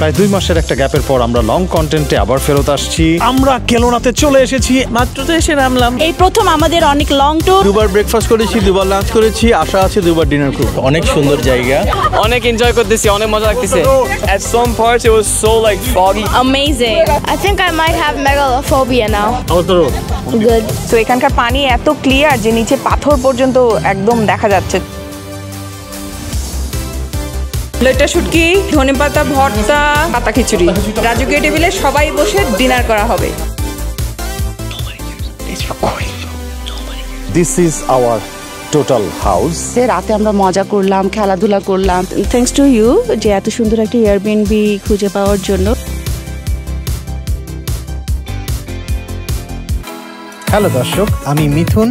প্রায় 2 মাসের একটা গ্যাপের পর আমরা লং কন্টেন্টে আবার ফেরত আসছি। আমরা কেলোনাতে চলে এসেছি, মাত্র তো এসে নামলাম। এই প্রথম আমাদের অনেক লং ট্যুর। দুবার ব্রেকফাস্ট করেছি, দুবার লাঞ্চ করেছি, আশা আছে দুবার ডিনার করব। অনেক সুন্দর জায়গা, অনেক এনজয় করতেছি, অনেক মজা লাগতেছে। At some parts it was so like foggy. Amazing. I think I might have megalophobia now. Good. তো এখানকার পানি এত ক্লিয়ার যে নিচে পাথর পর্যন্ত একদম দেখা যাচ্ছে। লইট্টা শুটকি, ধনেপাতা ভর্তা, পাতা খিচুড়ি, রাজকীয় টেবিলে সবাই বসে ডিনার করা হবে। This is our total house. রাতে আমরা মজা করলাম, খেলাধুলা করলাম। Thanks to you যে এত সুন্দর একটা Airbnb খুঁজে পাওয়ার জন্য। হ্যালো দর্শক, আমি মিথুন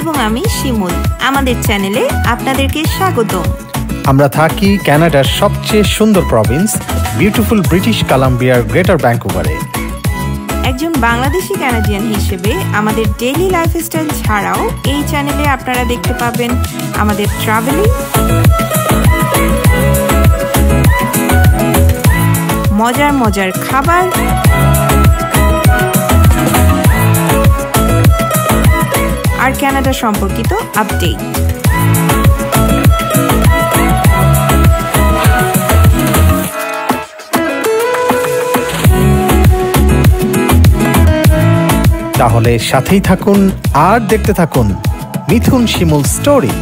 এবং আমি শিমুল। আমাদের চ্যানেলে আপনাদেরকে স্বাগত। আমরা থাকি কানাডার সবচেয়ে সুন্দর প্রভিন্স বিউটিফুল ব্রিটিশ কলাম্বিয়ার গ্রেটার ভ্যাঙ্কুভারে। একজন বাংলাদেশি কানাডিয়ান হিসেবে আমাদের ডেইলি লাইফস্টাইল ছাড়াও এই চ্যানেলে আপনারা দেখতে পাবেন আমাদের ট্রাভেলিং, মজার মজার খাবার, আর কানাডা সম্পর্কিত আপডেট। তাহলে সাথেই থাকুন আর দেখতে থাকুন মিথুন শিমুল স্টোরি।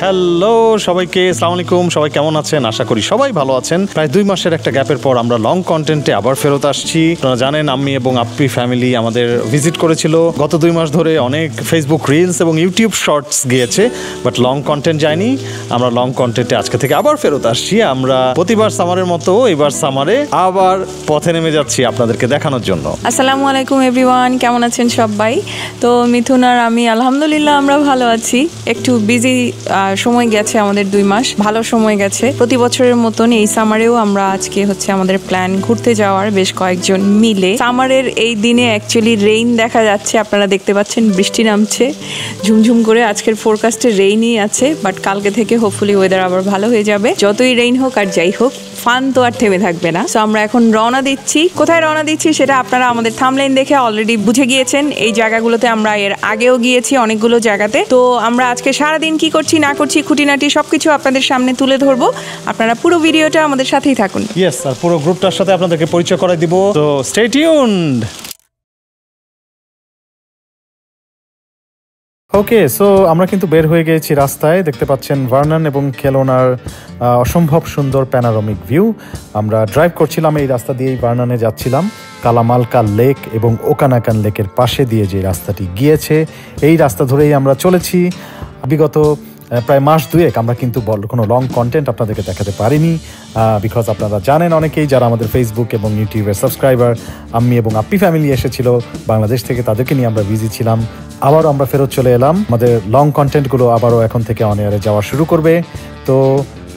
হ্যালো সবাইকে, আসসালামু আলাইকুম। সবাই কেমন আছেন? আশা করি সবাই ভালো আছেন। প্রায় 2 মাসের একটা গ্যাপের পর আমরা লং কন্টেন্টে আবার ফেরত আসছি। আপনারা জানেন আম্মি এবং আপ্পি ফ্যামিলি আমাদের ভিজিট করেছিল। গত 2 মাস ধরে অনেক ফেসবুক রিলস এবং ইউটিউব শর্টস গিয়েছে, বাট লং কন্টেন্ট যায়নি। আমরা লং কন্টেন্টে আজকে থেকে আবার ফেরত আসছি। আমরা প্রতিবার সামারের মতো এবার সামারে আবার পথে নেমে যাচ্ছি আপনাদেরকে দেখানোর জন্য। আসসালামু আলাইকুম এভরিওয়ান, কেমন আছেন সবাই? তো মিথুন আর আমি আলহামদুলিল্লাহ আমরা ভালো আছি। একটু বিজি সময় গেছে আমাদের, 2 মাস ভালো সময় গেছে। প্রতি বছরের মতন এই সামারেও আমরা আজকে আমাদের প্ল্যান ঘুরতে যাওয়ার, বেশ কয়েকজন মিলে। সামারের এই দিনে অ্যাকচুয়ালি রেইন দেখা যাচ্ছে, আপনারা দেখতে পাচ্ছেন বৃষ্টি নামছে ঝুমঝুম করে। আজকের ফোরকাস্টে রেইনই আছে, বাট কালকে থেকে হোপফুলি ওয়েদার আবার ভালো হয়ে যাবে। যতই রেইন হোক আর যাই হোক, ফান তো আর থেমে থাকবে না। সো আমরা এখন রওনা দিচ্ছি। কোথায় রওনা দিচ্ছি সেটা আপনারা আমাদের থাম্বনেইল দেখে অলরেডি বুঝে গিয়েছেন। এই জায়গাগুলোতে আমরা এর আগেও গিয়েছি অনেকগুলো জায়গাতে। তো আমরা আজকে সারাদিন কি করছি না করছি, খুঁটিনাটি সবকিছু আপনাদের সামনে তুলে ধরবো। আপনারা পুরো ভিডিওটা আমাদের সাথেই থাকুন। ইয়েস, আর পুরো গ্রুপটার সাথে আপনাদেরকে পরিচয় করাই দিব। তো স্টে টিউনড। ওকে, সো আমরা কিন্তু বের হয়ে গিয়েছি রাস্তায়। দেখতে পাচ্ছেন ভার্নন এবং কেলোনার অসম্ভব সুন্দর প্যানোরামিক ভিউ। আমরা ড্রাইভ করছিলাম এই রাস্তা দিয়েই ভার্ননে যাচ্ছিলাম। কালামালকা লেক এবং ওকানাকান লেকের পাশে দিয়ে যে রাস্তাটি গিয়েছে, এই রাস্তা ধরেই আমরা চলেছি। বিগত প্রায় মাস 2 আমরা কিন্তু কোনো লং কন্টেন্ট আপনাদেরকে দেখাতে পারিনি, বিকজ আপনারা জানেন অনেকেই যারা আমাদের ফেসবুক এবং ইউটিউবের সাবস্ক্রাইবার, আম্মি এবং আপ্পি ফ্যামিলি এসেছিল বাংলাদেশ থেকে, তাদেরকে নিয়ে আমরা বিজি ছিলাম। আবারও আমরা ফেরত চলে এলাম। আমাদের লং কন্টেন্টগুলো আবারও এখন থেকে অন এয়ারে যাওয়া শুরু করবে। তো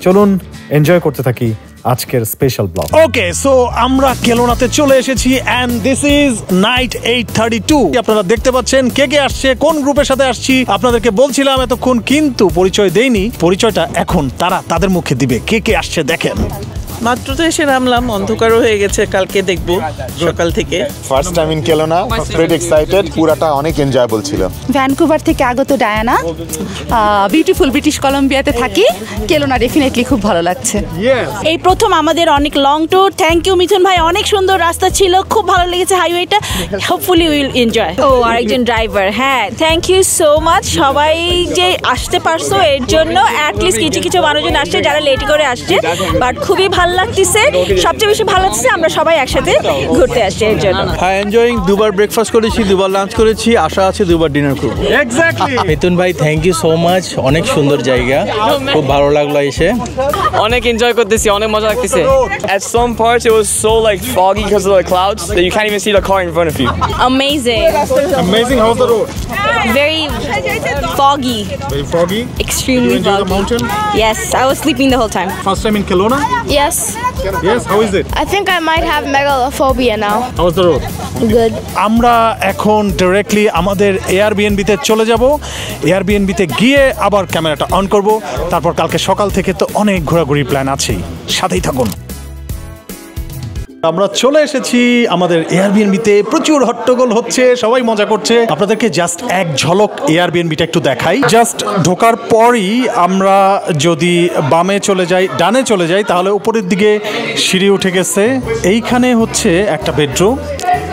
চলুন এনজয় করতে থাকি আজকের স্পেশাল ব্লগ। ওকে, সো আমরা কেলোনাতে চলে এসেছি এন্ড দিস ইজ নাইট 8:32। আপনারা দেখতে পাচ্ছেন কে কে আসছে, কোন গ্রুপের সাথে আসছি আপনাদেরকে বলছিলাম এতক্ষণ, কিন্তু পরিচয় দেইনি। পরিচয়টা এখন তারা তাদের মুখে দিবে। কে কে আসছে দেখেন। মাত্র তো এসে নামলাম, অন্ধকারও হয়ে গেছে। কালকে দেখবো সকাল থেকে। First time in কেলোনা, pretty excited. পুরাটা অনেক এনজয়েবল ছিল। ভ্যানকুভার থেকে আগত ডায়ানা, বিউটিফুল ব্রিটিশ কলাম্বিয়াতে থাকি। কেলোনা ডেফিনেটলি খুব ভালো লাগছে। এই প্রথম আমাদের অনেক long tour. Thank you Mithun ভাই, অনেক সুন্দর রাস্তা ছিল, খুব ভালো লেগেছে হাইওয়েটা। Hopefully will enjoy. ও আরেকজন ড্রাইভার, হ্যাঁ থ্যাংক ইউ সো মাচ। সবাই যে আসতে পারছো এর জন্য, অ্যাটলিস্ট কিছু কিছু মানুষজন আসছে যারা লেট করে আসছে, বাট খুবই ভালো লাগতেছে। সবচেয়ে বেশি ভালো লাগছে আমরা সবাই একসাথে ঘুরতে আসছি এর জন্য। হ্যাঁ, এনজয়িং। দুবার ব্রেকফাস্ট করেছি, দুবার লাঞ্চ করেছি, আশা আছে দুবার ডিনার করব। এক্স্যাক্টলি। মিথুন ভাই থ্যাংক ইউ সো মাচ, অনেক সুন্দর জায়গা, খুব ভালো লাগলো এসে। অনেক এনজয় করতেছি, অনেক মজা লাগতেছে। At some parts it was so like foggy because of the clouds that you can't even see the car in front of you. Amazing. Amazing. How's the road? Very foggy. Very foggy. Extremely You enjoy foggy. the mountain? Yes, I was sleeping the whole time. First time in Kelowna? Yes. Yes. Yes, how is it? I think I might have megalophobia now. How's the road? Good. আমরা এখন directly আমাদের এয়ারবিএনবিতে চলে যাব। এয়ারবিএনবিতে গিয়ে আবার ক্যামেরাটা on করব, তারপর কালকে সকাল থেকে তো অনেক ঘোরাঘুরি প্ল্যান আছেই, সাথেই থাকুন। আমরা চলে এসেছি আমাদের এয়ারবিএনবিতে, প্রচুর হট্টগোল হচ্ছে, সবাই মজা করছে। আপনাদেরকে জাস্ট এক ঝলক এয়ারবিএনবিটা একটু দেখাই। জাস্ট ঢোকার পরই আমরা যদি বামে চলে যাই, ডানে চলে যাই, তাহলে উপরের দিকে সিঁড়ি উঠে গেছে। এইখানে হচ্ছে একটা বেডরুম,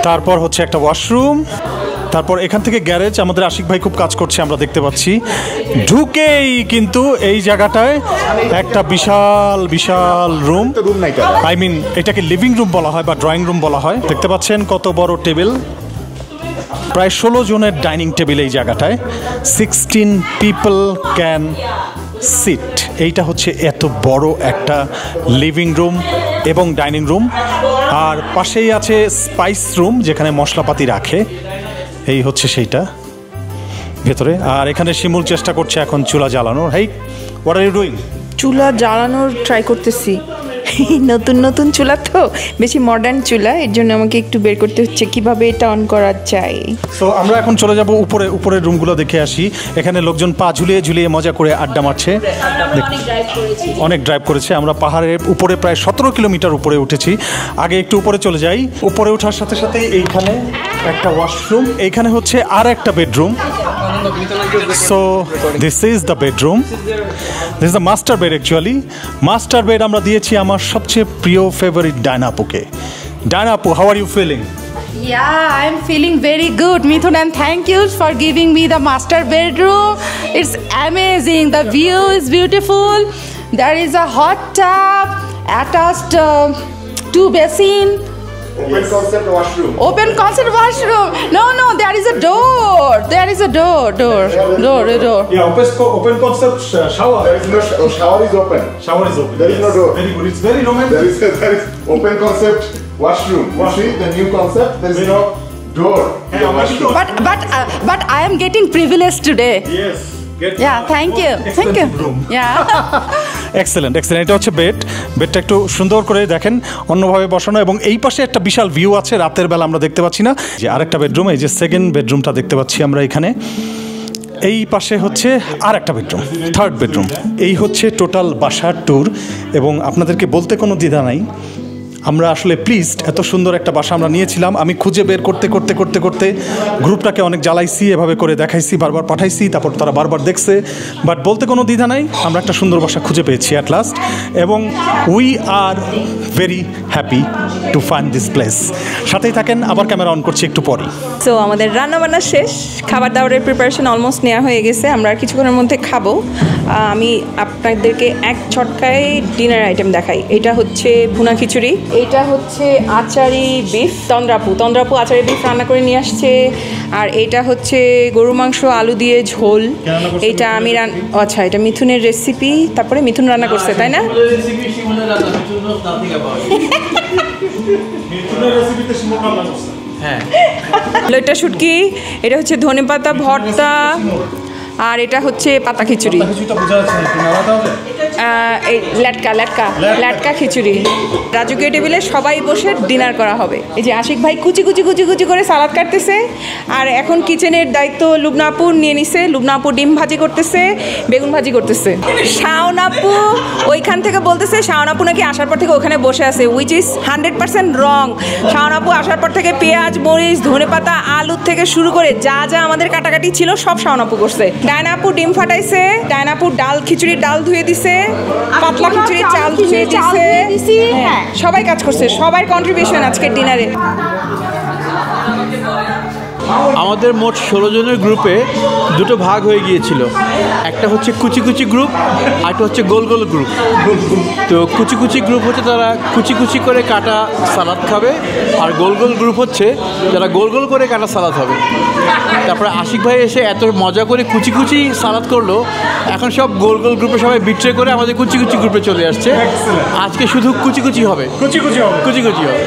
তারপর হচ্ছে একটা ওয়াশরুম, তারপর এখান থেকে গ্যারেজ। আমাদের আশিক ভাই খুব কাজ করছে, আমরা দেখতে পাচ্ছি। ঢুকেই কিন্তু এই জায়গাটায় একটা বিশাল বিশাল রুম, আই মিন এটাকে লিভিং রুম বলা হয় বা ড্রয়িং রুম বলা হয়। দেখতে পাচ্ছেন কত বড় টেবিল, প্রায় 16 জনের ডাইনিং টেবিল এই জায়গাটায়। 16 পিপল ক্যান সিট। এইটা হচ্ছে এত বড় একটা লিভিং রুম এবং ডাইনিং রুম। আর পাশেই আছে স্পাইস রুম, যেখানে মশলাপাতি রাখে। এই হচ্ছে সেইটা ভেতরে। আর এখানে শিমুল চেষ্টা করছে এখন চুলা জ্বালানোর। হেই, হোয়াট আর ইউ ডুইং? চুলা জ্বালানোর ট্রাই করতেছি। নতুন নতুন চুলা তো, বেশি মডার্ন চুলা, এর জন্য আমাকে একটু বের করতে হচ্ছে কিভাবে এটা অন করা যায়। তো আমরা এখন চলে যাব উপরে, উপরের রুমগুলো দেখে আসি। এখানে লোকজন পা ঝুলিয়ে ঝুলিয়ে মজা করে আড্ডা মারছে। অনেক ড্রাইভ করেছে। আমরা পাহাড়ের উপরে প্রায় 17 কিলোমিটার উপরে উঠেছি। আগে একটু উপরে চলে যাই। উপরে ওঠার সাথে সাথে এইখানে একটা ওয়াশরুম, এইখানে হচ্ছে আর একটা bedroom. So this is the bedroom, this is the master bed. Actually master bed আমরা দিয়েছি আমার সবচেয়ে প্রিয় ফেভারিট ডায়না আপুকে। ডায়না আপু, how are you feeling? Yeah, I'm feeling very good, Mithun, and thank you for giving me the master bedroom. It's amazing. The view is beautiful. There is a hot tub attached to basin. Open concept washroom. Open concept washroom. No, there is a door. There is a door. Yeah, open concept shower. There is no shower is open. Shower is open. There is no door. Very good. It's very romantic. There is open concept washroom. You see the new concept? There is no door. in the washroom. But I am getting privileged today. Yes. Yeah, thank you. Yeah. Excellent excellent. এটা হচ্ছে bed. বেডটা একটু সুন্দর করে দেখেন, অন্যভাবে বসানো, এবং এই পাশে একটা বিশাল ভিউ আছে। রাতের বেলা আমরা দেখতে পাচ্ছি না। যে আরেকটা বেডরুম, এই যে সেকেন্ড বেডরুমটা দেখতে পাচ্ছি আমরা এখানে। এই পাশে হচ্ছে আর একটা বেডরুম, থার্ড বেডরুম। এই হচ্ছে টোটাল বাসার ট্যুর, এবং আপনাদেরকে বলতে কোনো দ্বিধা নাই, আমরা আসলে প্লিজড। এত সুন্দর একটা বাসা আমরা নিয়েছিলাম। আমি খুঁজে বের করতে করতে করতে করতে গ্রুপটাকে অনেক জ্বালাইছি, এভাবে করে দেখাইছি, বারবার পাঠাইছি, তারপর তারা বারবার দেখছে। বাট বলতে কোনো দ্বিধা নাই, আমরা একটা সুন্দর বাসা খুঁজে পেয়েছি অ্যাট লাস্ট, এবং we are very happy to find this place. সাথেই থাকেন, আবার ক্যামেরা অন করছি একটু পরেই। সো আমাদের রান্নাবান্না শেষ, খাবার দাবারের প্রিপারেশন অলমোস্ট নেওয়া হয়ে গেছে। আমরা আর কিছুক্ষণের মধ্যে খাবো। আমি আপনাদেরকে এক ছটকায় ডিনার আইটেম দেখাই। এটা হচ্ছে ভুনা খিচুড়ি, এটা হচ্ছে আচারি বিফ, তন্দ্রাপু আচারি বিফ রান্না করে নিয়ে আসছে। আর এটা হচ্ছে গরু মাংস আলু দিয়ে ঝোল। এটা আমি আচ্ছা, এটা মিথুনের রেসিপি, তারপরে মিথুন রান্না করছে, তাই না? হ্যাঁ, এটা শুটকি, এটা হচ্ছে ধনেপাতা ভর্তা, আর এটা হচ্ছে পাতা খিচুড়ি, ল্যাটকা খিচুড়ি। রাজকীয় টেবিলে সবাই বসে ডিনার করা হবে। এই যে আশিক ভাই কুচি কুচি কুচি কুচি করে সালাদ কাটতেছে, আর এখন কিচেনের দায়িত্ব লুবনাপুর নিয়ে নিছে। লুবনাপুর ডিম ভাজি করতেছে, বেগুন ভাজি করতেছে। শাওনাপু ওইখান থেকে বলতেছে শাওনাপু নাকি আসার পর থেকে ওখানে বসে আছে, উইচ ইজ 100% রং। শাওনাপু আসার পর থেকে পেঁয়াজ মরিচ ধনেপাতা আলুর থেকে শুরু করে যা যা আমাদের কাটাকাটি ছিল সব শাওনাপু করছে। ডায়নাপু ডিম ফাটাইছে, ডায়নাপু ডাল খিচুড়ির ডাল ধুয়ে দিছে, পাতলা খিচুড়ির চাল ধুয়ে দিছে। হ্যাঁ, সবাই কাজ করছে, সবাই কন্ট্রিবিউশন আজকের ডিনারে। আমাদের মোট 16 জনের গ্রুপে দুটো ভাগ হয়ে গিয়েছিল। একটা হচ্ছে কুচি কুচি গ্রুপ, আর একটা হচ্ছে গোল গোল গ্রুপ। তো কুচি কুচি গ্রুপ হচ্ছে তারা কুচি কুচি করে কাটা সালাদ খাবে, আর গোল গোল গ্রুপ হচ্ছে যারা গোল গোল করে কাটা সালাদ হবে। তারপরে আশিক ভাই এসে এত মজা করে কুচি কুচি সালাদ করলো, এখন সব গোল গোল গ্রুপে সবাই বিট্রে করে আমাদের কুচি কুচি গ্রুপে চলে আসছে। আজকে শুধু কুচি কুচি হবে, কুচি কুচি হবে, কুচি কুচি হবে।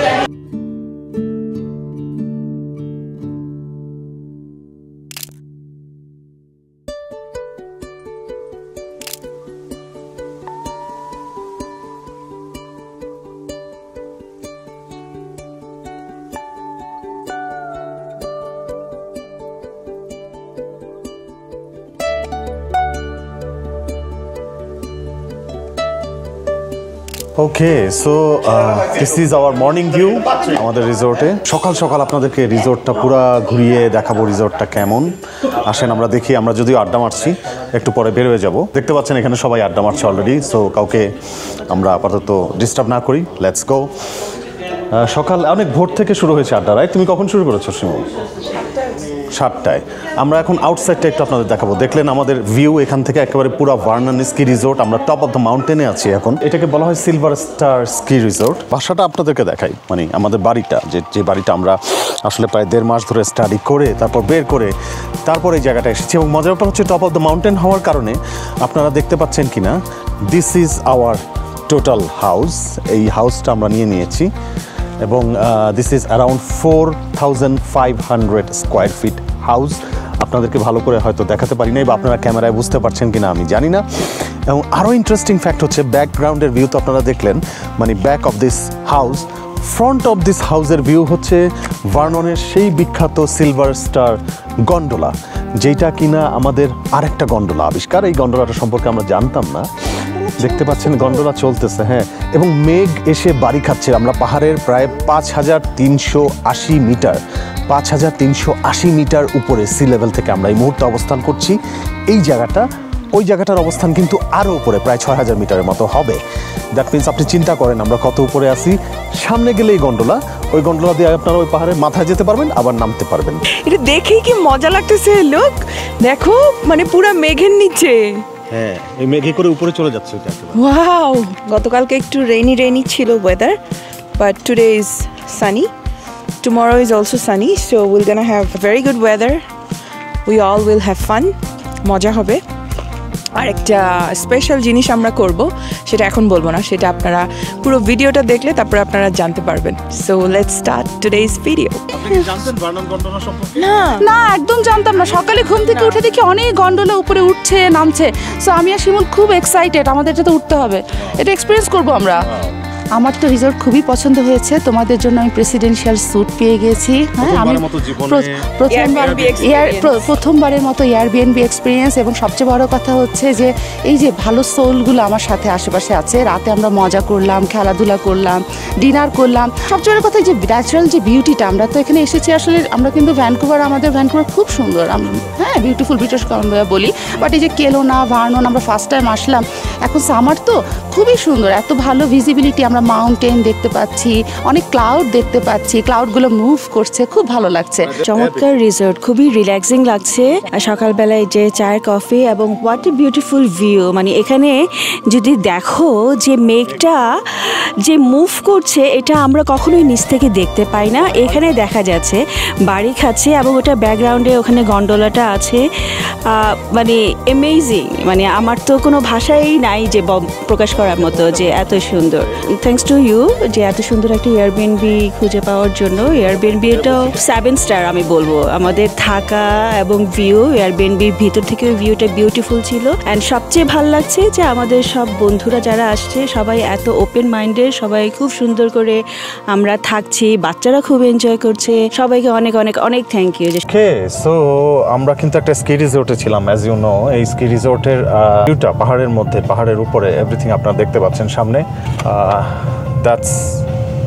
Okay so this is our morning view আমাদের রিসোর্টে। সকাল সকাল আপনাদেরকে রিসোর্টটা পুরা ঘুরিয়ে দেখাবো রিসোর্টটা কেমন। আসেন আমরা দেখি, আমরা যদিও আড্ডা মারছি, একটু পরে বের হয়ে যাব। দেখতে পাচ্ছেন এখানে সবাই আড্ডা মারছে অলরেডি, সো কাউকে আমরা আপাতত ডিস্টার্ব না করি, লেটস গো। সকাল অনেক ভোর থেকে শুরু হয়েছে আড্ডা, রাইট? তুমি কখন শুরু করেছো শিমু? 7টায়। আমরা এখন আউটসাইডটা একটু আপনাদের দেখাবো। দেখলেন আমাদের ভিউ এখান থেকে একেবারে পুরো ভার্নন স্কি রিসোর্ট। আমরা টপ অফ দ্য মাউন্টেনে আছি এখন। এটাকে বলা হয় সিলভার স্টার স্কি রিসোর্ট। বাসাটা আপনাদেরকে দেখাই, মানে আমাদের বাড়িটা, যে বাড়িটা আমরা আসলে প্রায় 1.5 মাস ধরে স্টাডি করে তারপর বের করে তারপর এই জায়গাটা এসেছি। এবং মজার ব্যাপার হচ্ছে টপ অফ দ্য মাউন্টেন হওয়ার কারণে আপনারা দেখতে পাচ্ছেন কিনা, this is our total house. এই হাউসটা আমরা নিয়েছি এবং this is around 4500 square feet house. আপনাদেরকে ভালো করে হয়তো দেখাতে পারি নাই বা আপনারা ক্যামেরায় বুঝতে পারছেন কিনা আমি জানি না। এবং আরও ইন্টারেস্টিং ফ্যাক্ট হচ্ছে ব্যাকগ্রাউন্ডের ভিউ তো আপনারা দেখলেন, মানে back of this house, front of this হাউসের ভিউ হচ্ছে ভার্ননের সেই বিখ্যাত সিলভার স্টার গন্ডোলা, যেটা কিনা আমাদের আরেকটা গন্ডোলা আবিষ্কার। এই গন্ডোলাটা সম্পর্কে আমরা জানতাম না। দেখতে পাচ্ছেন গন্ডোলা চলতেছে, হ্যাঁ, এবং মেঘ এসে বাড়ি খাচ্ছে। আমরা পাহাড়ের প্রায় 5380 মিটার 5380 মিটার উপরে সি লেভেল থেকে আমরা এই মুহূর্তে অবস্থান করছি। এই জায়গাটা, ওই জায়গাটার অবস্থান কিন্তু আরও উপরে, প্রায় 6000 মিটারের মতো হবে। দ্যাট মিনস আপনি চিন্তা করেন আমরা কত উপরে আছি। সামনে গেলে এই গন্ডোলা, ওই গন্ডোলা দিয়ে আপনারা ওই পাহাড়ের মাথায় যেতে পারবেন, আবার নামতে পারবেন। এটা দেখেই কি মজা লাগতেছে, লোক দেখো, মানে পুরো মেঘের নিচে। হ্যাঁ, এই মেঘে করে উপরে চলে যাচ্ছে এটা। ওয়াও, গতকালকে একটু রেইনি ছিল weather, but today is Sunny, tomorrow is also Sunny, so will gonna have very good weather, we all will have fun, মজা হবে। আর একটা স্পেশাল জিনিস আমরা করব, সেটা এখন বলবো না, সেটা আপনারা পুরো ভিডিওটা দেখলে তারপরে আপনারা জানতে পারবেন। So let's start today's video. না, একদম জানতাম না। সকালে ঘুম থেকে উঠে দেখি অনেক গন্ডোলা উপরে উঠছে নামছে। সো আমি আর শিমুল খুব এক্সাইটেড, আমাদের এটাতে উঠতে হবে, এটা এক্সপিরিয়েন্স করবো আমরা। আমার তো রিসোর্ট খুবই পছন্দ হয়েছে। তোমাদের জন্য আমি প্রেসিডেন্সিয়াল স্যুট পেয়ে গেছি। হ্যাঁ, আমি প্রথমবারের মতো এয়ারবিএনবি এক্সপিরিয়েন্স। এবং সবচেয়ে বড় কথা হচ্ছে যে এই যে ভালো সোলগুলো আমার সাথে আশেপাশে আছে। রাতে আমরা মজা করলাম, খেলাধুলা করলাম, ডিনার করলাম। সবচেয়ে বড় কথা যে ন্যাচারাল যে বিউটিটা, আমরা তো এখানে এসেছি আসলে, আমরা কিন্তু আমাদের ভ্যানকুভার খুব সুন্দর, হ্যাঁ, বিউটিফুল ব্রিটিশ কলম্বিয়া বলি। বাট এই যে কেলোনা, ভার্নন, আমরা ফার্স্ট টাইম আসলাম, এখন সামার তো খুবই সুন্দর, এত ভালো ভিজিবিলিটি, আমরা মাউন্টেন দেখতে পাচ্ছি, অনেক ক্লাউড দেখতে পাচ্ছি, ক্লাউডগুলো মুভ করছে, খুব ভালো লাগছে। চমৎকার রিসোর্ট, খুবই রিল্যাক্সিং লাগছে। সকালবেলায় যে চায়ের কফি এবং হোয়াট এ বিউটিফুল ভিউ। মানে এখানে যদি দেখো যে মেঘটা যে মুভ করছে, এটা আমরা কখনোই নিচ থেকে দেখতে পাই না, এখানে দেখা যাচ্ছে বাড়ি খাচ্ছে এবং ওটা ব্যাকগ্রাউন্ডে ওখানে গন্ডোলাটা আছে। মানে অ্যামেজিং, মানে আমার তো কোনো ভাষাই নাই যে প্রকাশ করার মতো যে এত সুন্দর। থ্যাঙ্কস টু ইউ যে এত সুন্দর একটা এয়ারবিএনবি খুঁজে পাওয়ার জন্য। এয়ারবিএনবি এটাও 7 স্টার আমি বলবো। আমাদের থাকা এবং ভিউ, এয়ারবিএনবির ভিতর থেকে ভিউটা বিউটিফুল ছিল। অ্যান্ড সবচেয়ে ভালো লাগছে যে আমাদের সব বন্ধুরা যারা আসছে সবাই এত ওপেন মাইন্ডেড, সবাই খুব সুন্দর করে আমরা থাকছি, বাচ্চারা খুব এনজয় করছে। সবাইকে অনেক অনেক অনেক থ্যাংক ইউ। ওকে, সো আমরা কিন্তু একটা স্কি রিসোর্টে ছিলাম, অ্যাজ ইউ নো। এই স্কি রিসোর্টের ভিউটা পাহাড়ের মধ্যে, পাহাড়ের উপরে, এভরিথিং আপনারা দেখতে পাচ্ছেন সামনে।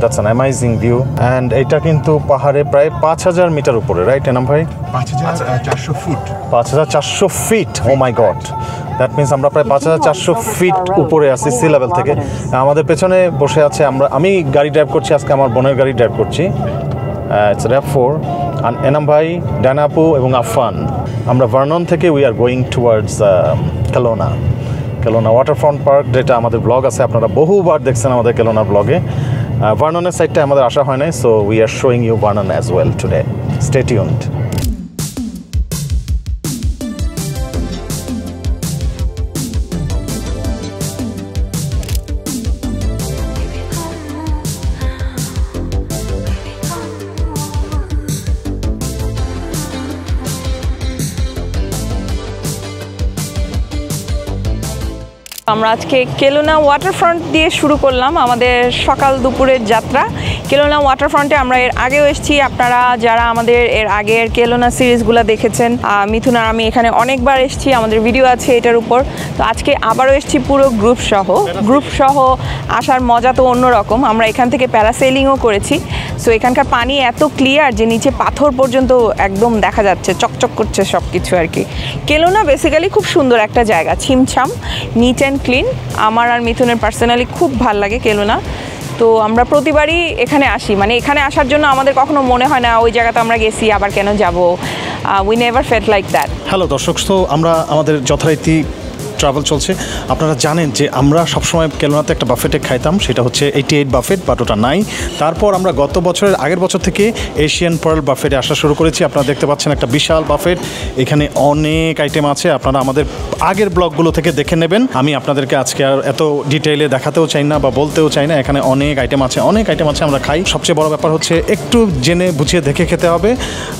That's an amazing view. And এটা কিন্তু পাহাড়ে প্রায় 5000 মিটার উপরে, রাইট এনাম ভাই? 5400 foot. 5400 feet, oh my god. That means আমরা প্রায় 5400 ফিট উপরে আছি সি লেভেল থেকে। আমাদের পেছনে বসে আছে, আমি গাড়ি ড্রাইভ করছি আজকে, আমার বোনের গাড়ি ড্রাইভ করছি। ইটস RAV4, আর এনাম ভাই, ডানা আপু এবং আফান। আমরা ভার্নন থেকে we are going towards কেলোনা waterfront park, যেটা আমাদের ব্লগ আছে, আপনারা বহুবার দেখছেন আমাদের কেলোনা ব্লগে। ভার্ননের সাইডটা আমাদের আসা হয় নাই, so we are showing you Vernon as well today. Stay tuned. আমরা আজকে কেলোনা ওয়াটারফ্রন্ট দিয়ে শুরু করলাম আমাদের সকাল দুপুরের যাত্রা। কেলোনা ওয়াটারফ্রন্টে আমরা এর আগেও এসেছি, আপনারা যারা আমাদের এর আগের কেলোনা সিরিজগুলো দেখেছেন, মিথুন আর আমি এখানে অনেকবার এসেছি, আমাদের ভিডিও আছে এটার উপর। তো আজকে আবারও এসেছি পুরো গ্রুপ সহ আসার মজা তো অন্যরকম। আমরা এখান থেকে প্যারাসেলিংও করেছি। সো এখানকার পানি এত ক্লিয়ার যে নিচে পাথর পর্যন্ত একদম দেখা যাচ্ছে, চকচক করছে সব কিছু আর কি। কেলোনা বেসিক্যালি খুব সুন্দর একটা জায়গা, ছিমছাম, নিট অ্যান্ড ক্লিন। আমার আর মিথুনের পার্সোনালি খুব ভাল লাগে কেলোনা। তো আমরা প্রতিবারই এখানে আসি, মানে এখানে আসার জন্য আমাদের কখনো মনে হয় না ওই জায়গাতে আমরা গেছি আবার কেন যাব। We never felt like that. Hello দর্শক, তো আমরা আমাদের যথারীতি ট্রাভেল চলছে। আপনারা জানেন যে আমরা সবসময় কেলোনাতে একটা বাফেটে খাইতাম, সেটা হচ্ছে 88 বাফেট, বাট ওটা নাই। তারপর আমরা গত বছরের আগের বছর থেকে এশিয়ান পার্ল বাফেটে আসা শুরু করেছি। আপনারা দেখতে পাচ্ছেন একটা বিশাল বাফেট, এখানে অনেক আইটেম আছে। আপনারা আমাদের আগের ব্লগগুলো থেকে দেখে নেবেন। আমি আপনাদেরকে আজকে আর এত ডিটেইলে দেখাতেও চাই না বা বলতেও চাই না। এখানে অনেক আইটেম আছে আমরা খাই। সবচেয়ে বড় ব্যাপার হচ্ছে একটু জেনে বুঝিয়ে দেখে খেতে হবে।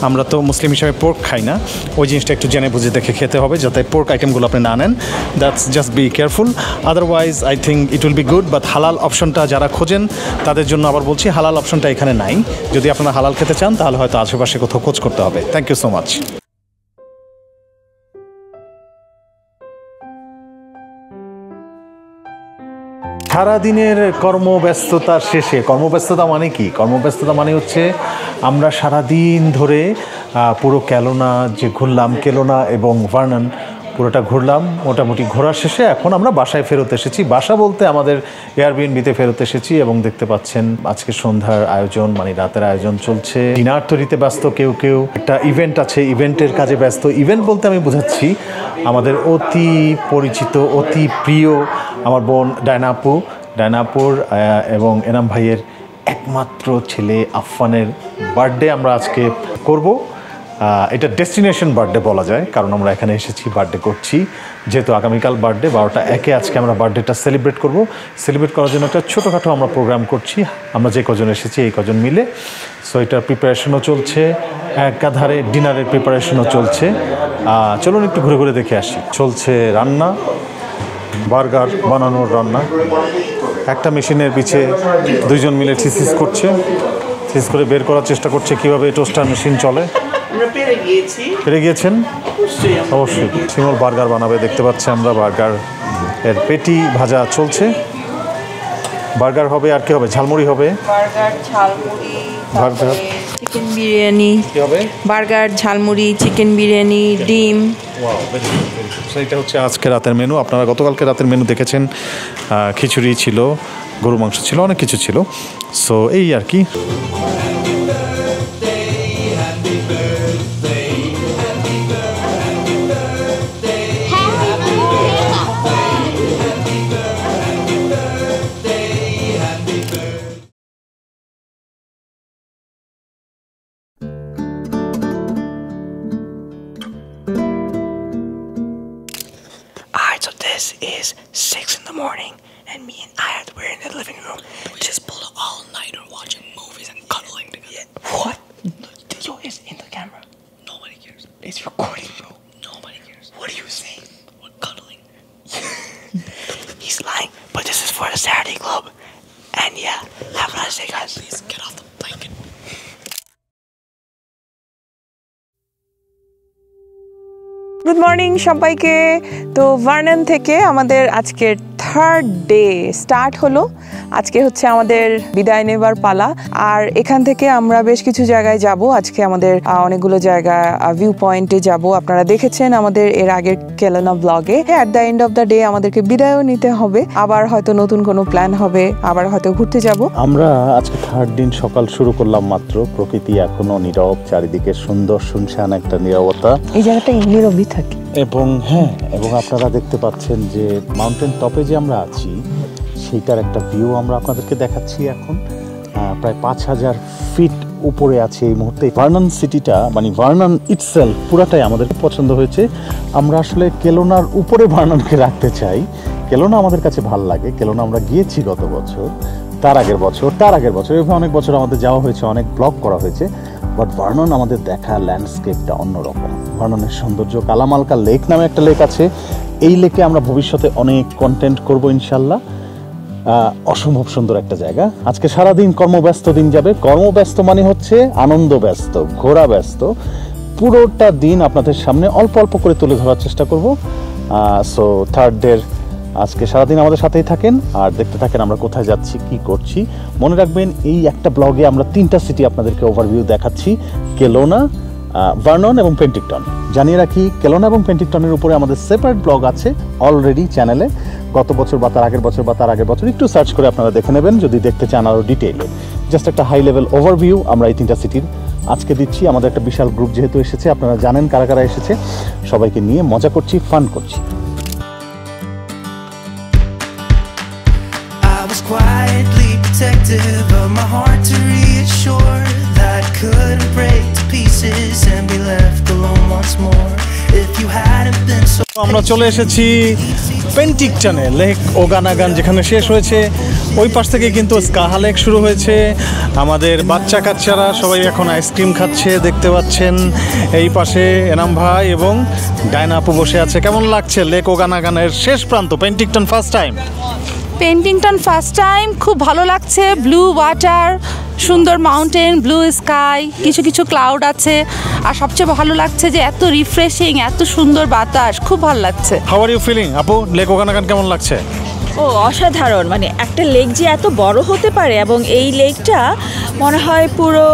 আমরা তো মুসলিম হিসাবে পোর্ক খাই না, ওই জিনিসটা একটু জেনে বুঝিয়ে দেখে খেতে হবে যাতে পোর্ক আইটেমগুলো আপনি না নেন। That's just be careful. Otherwise, I think it will be good. But হালাল অপশনটা যারা খোঁজেন তাদের জন্য আবার বলছি, হালাল অপশনটা এখানে নাই। যদি আপনারা হালাল খেতে চান তাহলে হয়তো আশেপাশে কোথাও খোঁজ করতে হবে। Thank you so much. সারাদিনের কর্মব্যস্ততার শেষে, কর্মব্যস্ততা মানে কি? কর্মব্যস্ততা মানে হচ্ছে আমরা সারাদিন ধরে পুরো কেলোনা যে ঘুরলাম, কেলোনা এবং ভার্নন পুরোটা ঘুরলাম। মোটামুটি ঘোরার শেষে এখন আমরা বাসায় ফেরত এসেছি। বাসা বলতে আমাদের এয়ারবিএনবিতে ফেরত এসেছি এবং দেখতে পাচ্ছেন আজকে সন্ধ্যার আয়োজন, মানে রাতের আয়োজন চলছে। ডিনার তৈরিতে ব্যস্ত কেউ কেউ, একটা ইভেন্ট আছে, ইভেন্টের কাজে ব্যস্ত। ইভেন্ট বলতে আমি বোঝাচ্ছি আমাদের অতি পরিচিত, অতি প্রিয় আমার বোন ডায়নাপুর এবং এনাম ভাইয়ের একমাত্র ছেলে আফফানের বার্থডে আমরা আজকে করব। এটা ডেস্টিনেশন বার্থডে বলা যায়, কারণ আমরা এখানে এসেছি বার্থডে করছি। যেহেতু আগামীকাল বার্থডে, 12টা 1-এ আজকে আমরা বার্থডেটা সেলিব্রেট করব। সেলিব্রেট করার জন্য একটা ছোটোখাটো আমরা প্রোগ্রাম করছি, আমরা যে কজন এসেছি এই কজন মিলে। সো এটার প্রিপারেশনও চলছে, একাধারে ডিনারের প্রিপারেশনও চলছে। চলুন একটু ঘুরে ঘুরে দেখে আসি। চলছে রান্না, বার্গার বানানোর রান্না। একটা মেশিনের পিছে দুইজন মিলে থিসিস করছে, থিসিস করে বের করার চেষ্টা করছে কীভাবে টোস্টার মেশিন চলে। পেরে গিয়েছেন? অবশ্যই। শিমুল বার্গার বানাবে, দেখতে পাচ্ছি আমরা। বার্গার এর পেটি ভাজা চলছে। বার্গার হবে, আর কি হবে? ঝালমুড়ি হবে, burger, chicken biryani, burger, jhalmuri, chicken biryani, ডিম। সেইটা হচ্ছে আজকে রাতের মেনু। আপনারা গতকালকে রাতের মেনু দেখেছেন, খিচুড়ি ছিল, গরু মাংস ছিল, অনেক কিছু ছিল। সো এই আর কি। So this is 6 in the morning, and me and Ayat, we're in the living room. We just pulled an all-nighter watching movies and cuddling together. Yeah. What? Yo, it's in the camera. Nobody cares. It's recording, bro. Nobody cares. What are you saying? We're cuddling. He's lying, but this is for the Saturday Club. And yeah, have a nice day, guys. Please get off the blanket. Good morning সবাইকে। তো Vernon থেকে আমাদের আজকের third day start হলো। আজকে হচ্ছে আমাদের বিদায় নেবার পালা। আর এখান থেকে আমরা বেশ কিছু জায়গায় যাব। আজকে আমাদের অনেকগুলো জায়গা ভিউ পয়েন্টে যাব। আপনারা দেখেছেন আমাদের এর আগের কেলোনা ব্লগে। At the end of the day আমাদেরকে বিদায়ও নিতে হবে। আবার হয়তো নতুন কোনো প্ল্যান হবে, আবার হয়তো ঘুরতে যাব। আমরা আজকে থার্ড দিন সকাল শুরু করলাম মাত্র। প্রকৃতি এখনো নীরব, চারিদিকে সুন্দর শুনশান একটা নীরবতা। এই জায়গাটা নীরবই থাকে। এবং এবং আপনারা দেখতে পাচ্ছেন যে মাউন্টেন টপে যে আমরা আছি সেইটার একটা ভিউ আমরা আপনাদেরকে দেখাচ্ছি এখন। প্রায় 5000 ফিট উপরে আছে এই মুহূর্তে। ভার্নন সিটিটা, মানে ভার্নন ইটসেলফ পুরাটাই আমাদের খুব পছন্দ হয়েছে। আমরা আসলে কেলোনার উপরে ভার্ননকে রাখতে চাই। কেলোনা আমাদের কাছে ভালো লাগে। কেলোনা আমরা গিয়েছি গত বছর, তার আগের বছর এভাবে অনেক বছর আমাদের যাওয়া হয়েছে, অনেক ব্লগ করা হয়েছে। বাট ভার্নন আমাদের দেখা ল্যান্ডস্কেপটা অন্যরকম। ভার্ননের সৌন্দর্য, কালামালকা লেক নামে একটা লেক আছে, এই লেকে আমরা ভবিষ্যতে অনেক কন্টেন্ট করব ইনশাল্লাহ। অসম্ভব সুন্দর একটা জায়গা। আজকে সারাদিন কর্মব্যস্ত দিন যাবে। কর্মব্যস্ত মানে হচ্ছে আনন্দ ব্যস্ত, ঘোরা ব্যস্ত। পুরোটা দিন আপনাদের সামনে অল্প অল্প করে তুলে ধরার চেষ্টা করব। সো থার্ড ডের আজকে সারাদিন আমাদের সাথেই থাকেন আর দেখতে থাকেন আমরা কোথায় যাচ্ছি, কি করছি। মনে রাখবেন এই একটা ব্লগে আমরা 3টা সিটি আপনাদেরকে ওভারভিউ দেখাচ্ছি, কেলোনা, ভার্নন এবং পেন্টিকটন। জানিয়ে রাখি কেলোনা এবং পেন্টিকটনের উপরে আমাদের সেপারেট ব্লগ আছে অলরেডি চ্যানেলে। গত বছর বা তার আগের বছর বা তার আগের বছর একটু সার্চ করে আপনারা দেখে নেবেন যদি দেখতে চান আরও ডিটেইলে। জাস্ট একটা হাই লেভেল ওভারভিউ আমরা এই 3টা সিটির আজকে দিচ্ছি। আমাদের একটা বিশাল গ্রুপ যেহেতু এসেছে, আপনারা জানেন কারা কারা এসেছে, সবাইকে নিয়ে মজা করছি, ফান করছি। Quietly protective of my heart to reassure that I couldn't break to pieces and be left alone once more. If you hadn't been so. আমরা চলে এসেছি পেন্টিকটনে, লেক ওগানাগান যেখানে শেষ হয়েছে। ওই পাশ থেকে কিন্তু স্কাহা লেক শুরু হয়েছে। আমাদের বাচ্চা কাচ্চারা সবাই এখন আইসক্রিম খাচ্ছে দেখতে পাচ্ছেন। এই পাশে এনাম ভাই এবং ডায়না আপু বসে আছে। কেমন লাগছে লেক ওগানাগানের শেষ প্রান্ত পেন্টিকটন ফার্স্ট টাইম? পেন্টিংটন ফার্স্ট টাইম, খুব ভালো লাগছে। ব্লু ওয়াটার, সুন্দর মাউন্টেন, ব্লু স্কাই, কিছু কিছু ক্লাউড আছে। আর সবচেয়ে ভালো লাগছে যে এত রিফ্রেশিং, এত সুন্দর বাতাস, খুব ভালো লাগছে। হাউ আর ইউ ফিলিং আপু? লেক ওগানাগান কেমন লাগছে? ও অসাধারণ, মানে একটা লেক যে এত বড় হতে পারে এবং এই লেকটা মনে হয় পুরো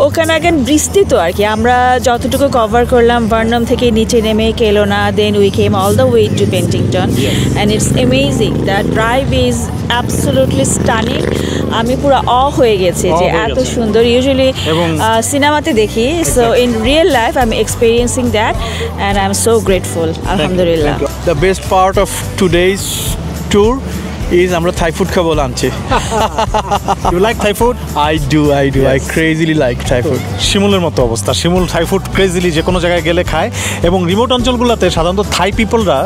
ওকানাগান বিস্তৃত আর কি। আমরা যতটুকু কভার করলাম ভার্নম থেকে নিচে নেমে Kelowna, then we came all the way to Penticton and it's amazing. The drive is absolutely stunning. আমি পুরো হয়ে গেছি যে এত সুন্দর। ইউজুয়ালি সিনেমাতে দেখি, so in real life I am experiencing that and I am so grateful. আলহামদুলিল্লাহ। The best part of today's tour is আমরা থাই ফুড খাবো লাঞ্চে। You like Thai food? I do. I crazily like Thai food. শিমুলের মতো অবস্থা। শিমুল Thai food ক্রেজিলি যে কোনো জায়গায় গেলে খায়। এবং রিমোট অঞ্চলগুলোতে সাধারণত থাই পিপলরা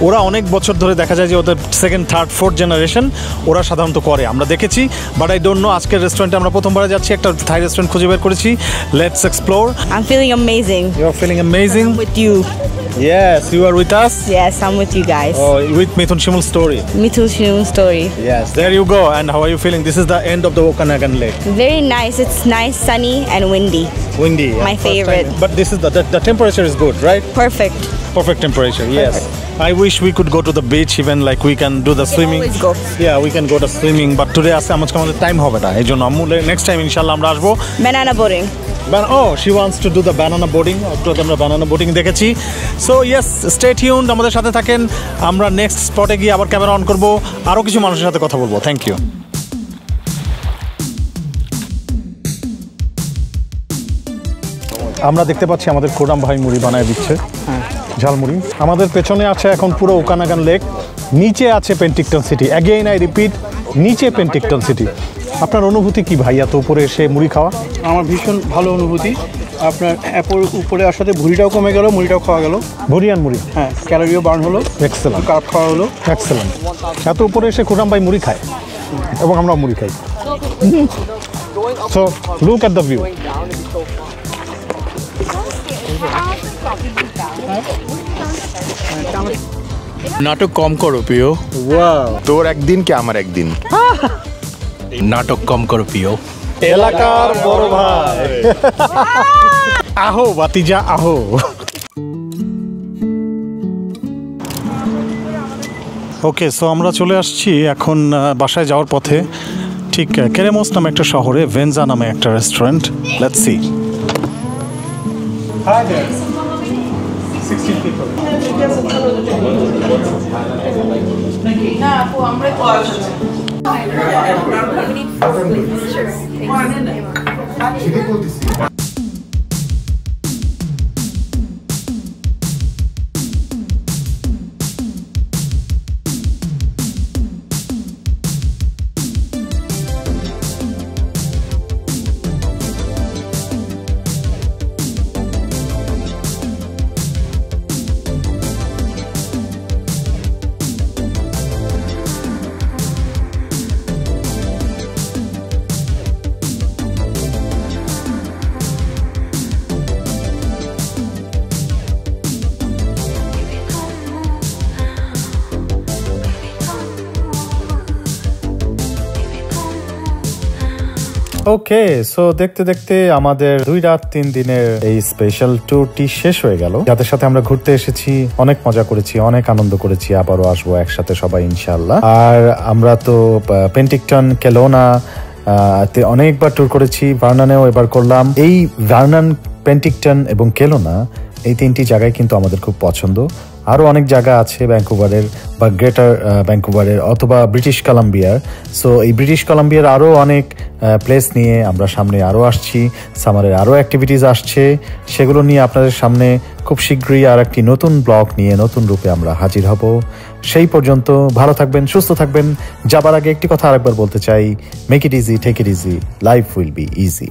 ওরা অনেক বছর ধরে দেখা যায় যে ওদের সেকেন্ড, থার্ড, ফোর্থ জেনারেশন ওরা সাধারণত করে, আমরা দেখেছি। বাট আই ডোন্ট নো, আজকের রেস্টুরেন্টে আমরা প্রথমবারে যাচ্ছি, একটা থাই রেস্টুরেন্ট খুঁজে বের করেছি। Let's explore. I'm feeling amazing. You are feeling amazing? I'm with you. Yes, you are with us? Yes, I'm with you guys. Oh, with Mithun Shimul story. Mithun Shimul story. Yes, there you go. And how are you feeling? This is the end of the Okanagan Lake. Very nice. It's nice, sunny and windy. Windy. Yeah, my favorite. But this is the temperature is good, right? Perfect. Perfect temperature. Yes. I wish we could go to the beach even, like we can do the swimming. Always go. Yeah, we can go to swimming. But today আজকে আমাদের time হবে না, এই জন্য next time ইনশাআল্লাহ আমরা আসবো। Banana boating. Oh, she wants to do the banana boating. একটু আমরা banana boating দেখেছি। So yes, stay tuned, আমাদের সাথে থাকেন। আমরা নেক্সট স্পটে গিয়ে আবার ক্যামেরা অন করব, আরও কিছু মানুষের সাথে কথা বলবো। Thank you. আমরা দেখতে পাচ্ছি আমাদের কোরাম ভাই মুড়ি বানায় দিচ্ছে, ঝালমুড়ি। আমাদের পেছনে আছে এখন পুরো ওকানাগান লেক, নিচে আছে পেন্টিকটন সিটি। অ্যাগেইন আই রিপিট, নিচে পেন্টিকটন সিটি। আপনার অনুভূতি কি ভাই এত উপরে এসে মুড়ি খাওয়া? আমার ভীষণ ভালো অনুভূতি। আপনার উপরে আসাতে ভুঁড়িটাও কমে গেল, মুড়িটাও খাওয়া গেল। ভুঁড়ি আর মুড়ি, হ্যাঁ, ক্যালোরিও বার্ন হলো, এক্সেলেন্ট। কার্ব খাওয়া হলো, এক্সেলেন্ট। এত উপরে এসে খুরাম ভাই মুড়ি খায় এবং আমরাও মুড়ি খাই। So look at the view. নাটক কম করো প্রিয়। তোর একদিন কি আমার একদিন। নাটক কম করো প্রিয়। এলাকার বড় ভাই, আহো বাতিজা আহো। ওকে, সো আমরা চলে আসছি এখন বাসায় যাওয়ার পথে। ঠিক কেরেমোস নামে একটা শহরে ভেনজা নামে একটা restaurant. Let's see. Hi there. 16 people. Okay, so দেখতে দেখতে আমাদের 2 রাত 3 দিনের এই স্পেশাল ট্যুরটি শেষ হয়ে গেল। যাদের সাথে আমরা ঘুরতে এসেছি অনেক মজা করেছি, অনেক আনন্দ করেছি, আবারও আসবো একসাথে সবাই ইনশাআল্লাহ। আর আমরা তো পেন্টিকটন, কেলোনা তে অনেকবার ট্যুর করেছি, ভার্নানেও এবার করলাম। এই ভার্নান, পেন্টিকটন এবং কেলোনা এই 3টি জায়গায় কিন্তু আমাদের খুব পছন্দ। আরও অনেক জায়গা আছে ভ্যাঙ্কুভারের বা গ্রেটার ভ্যাঙ্কুভারের অথবা ব্রিটিশ কলাম্বিয়ার। সো এই ব্রিটিশ কলাম্বিয়ার আরও অনেক প্লেস নিয়ে আমরা সামনে আরও আসছি। সামারের আরও অ্যাক্টিভিটিস আসছে, সেগুলো নিয়ে আপনাদের সামনে খুব শীঘ্রই আর একটি নতুন ব্লগ নিয়ে নতুন রূপে আমরা হাজির হব। সেই পর্যন্ত ভালো থাকবেন, সুস্থ থাকবেন। যাবার আগে একটি কথা আরেকবার বলতে চাই, make it easy, take it easy, life will be easy.